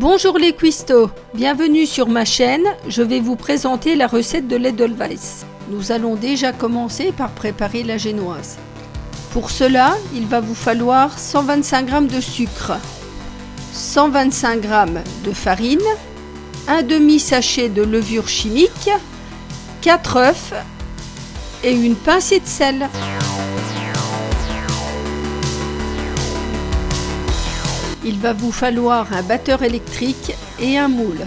Bonjour les cuistots, bienvenue sur ma chaîne, je vais vous présenter la recette de l'Edelweiss. Nous allons déjà commencer par préparer la génoise. Pour cela, il va vous falloir 125 g de sucre, 125 g de farine, un demi-sachet de levure chimique, 4 œufs et une pincée de sel. Il va vous falloir un batteur électrique et un moule.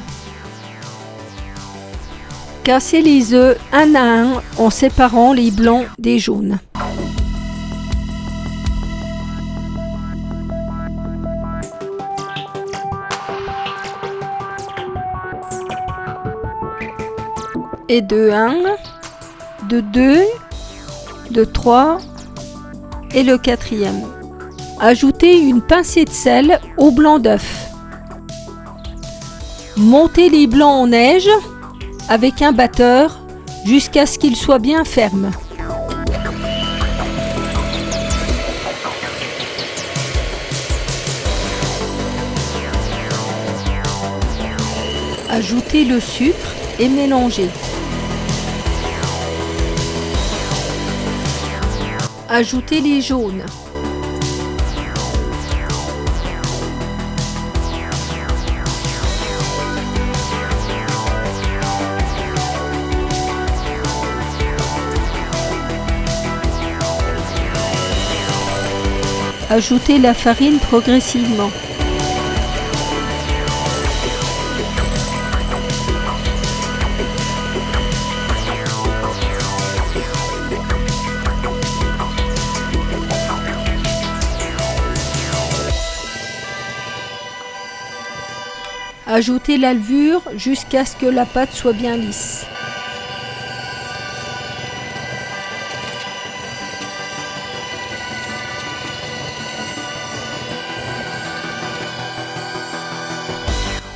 Cassez les œufs un à un en séparant les blancs des jaunes. Et de 1, de 2, de 3 et le quatrième. Ajoutez une pincée de sel au blanc d'œuf. Montez les blancs en neige avec un batteur jusqu'à ce qu'ils soient bien fermes. Ajoutez le sucre et mélangez. Ajoutez les jaunes. Ajoutez la farine progressivement. Ajoutez la levure jusqu'à ce que la pâte soit bien lisse.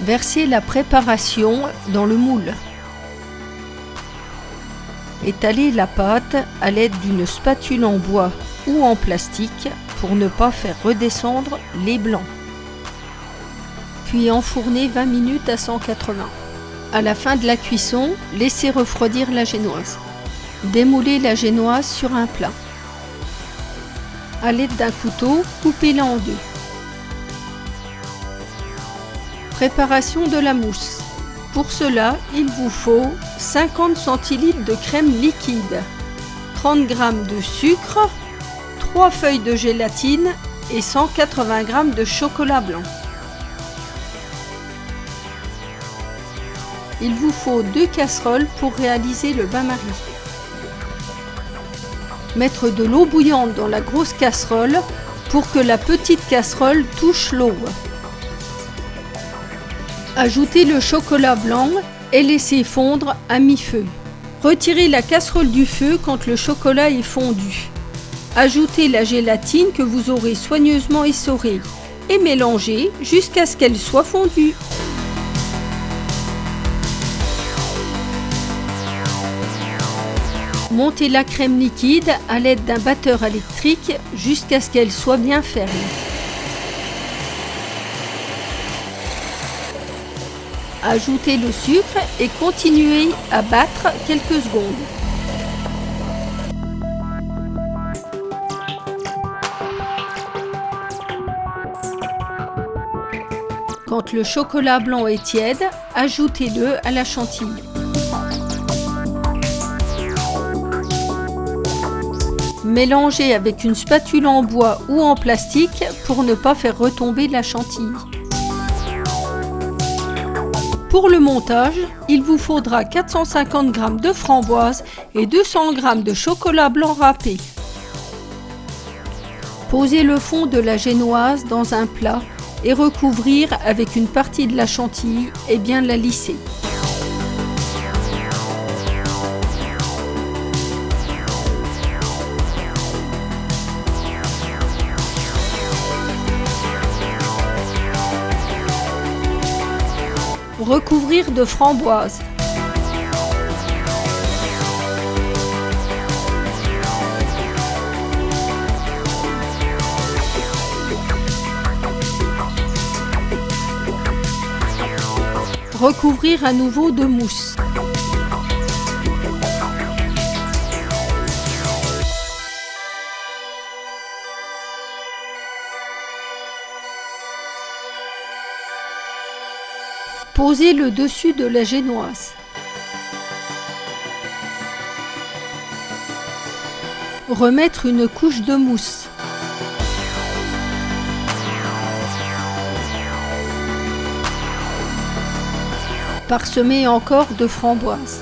Versez la préparation dans le moule. Étalez la pâte à l'aide d'une spatule en bois ou en plastique pour ne pas faire redescendre les blancs. Puis enfournez 20 minutes à 180. À la fin de la cuisson, laissez refroidir la génoise. Démoulez la génoise sur un plat. À l'aide d'un couteau, coupez-la en deux. Préparation de la mousse. Pour cela, il vous faut 50 cl de crème liquide, 30 g de sucre, 3 feuilles de gélatine et 180 g de chocolat blanc. Il vous faut 2 casseroles pour réaliser le bain-marie. Mettre de l'eau bouillante dans la grosse casserole pour que la petite casserole touche l'eau. Ajoutez le chocolat blanc et laissez fondre à mi-feu. Retirez la casserole du feu quand le chocolat est fondu. Ajoutez la gélatine que vous aurez soigneusement essorée et mélangez jusqu'à ce qu'elle soit fondue. Montez la crème liquide à l'aide d'un batteur électrique jusqu'à ce qu'elle soit bien ferme. Ajoutez le sucre et continuez à battre quelques secondes. Quand le chocolat blanc est tiède, ajoutez-le à la chantilly. Mélangez avec une spatule en bois ou en plastique pour ne pas faire retomber la chantilly. Pour le montage, il vous faudra 450 g de framboises et 200 g de chocolat blanc râpé. Posez le fond de la génoise dans un plat et recouvrir avec une partie de la chantilly et bien la lisser. Recouvrir de framboises. Recouvrir à nouveau de mousse. Poser le dessus de la génoise. Remettre une couche de mousse. Parsemer encore de framboises.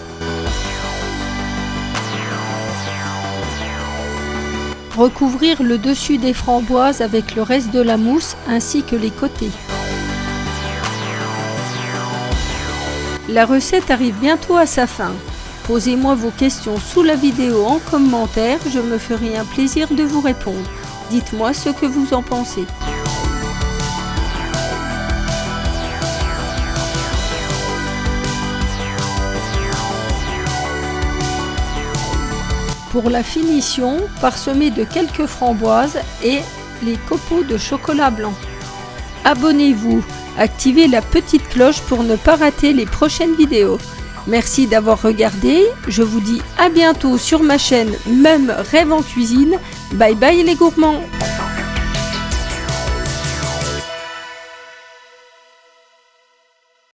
Recouvrir le dessus des framboises avec le reste de la mousse ainsi que les côtés. La recette arrive bientôt à sa fin. Posez-moi vos questions sous la vidéo en commentaire, je me ferai un plaisir de vous répondre. Dites-moi ce que vous en pensez. Pour la finition, parsemez de quelques framboises et les copeaux de chocolat blanc. Abonnez-vous, activez la petite cloche pour ne pas rater les prochaines vidéos. Merci d'avoir regardé, je vous dis à bientôt sur ma chaîne Mum Rêve en cuisine. Bye bye les gourmands!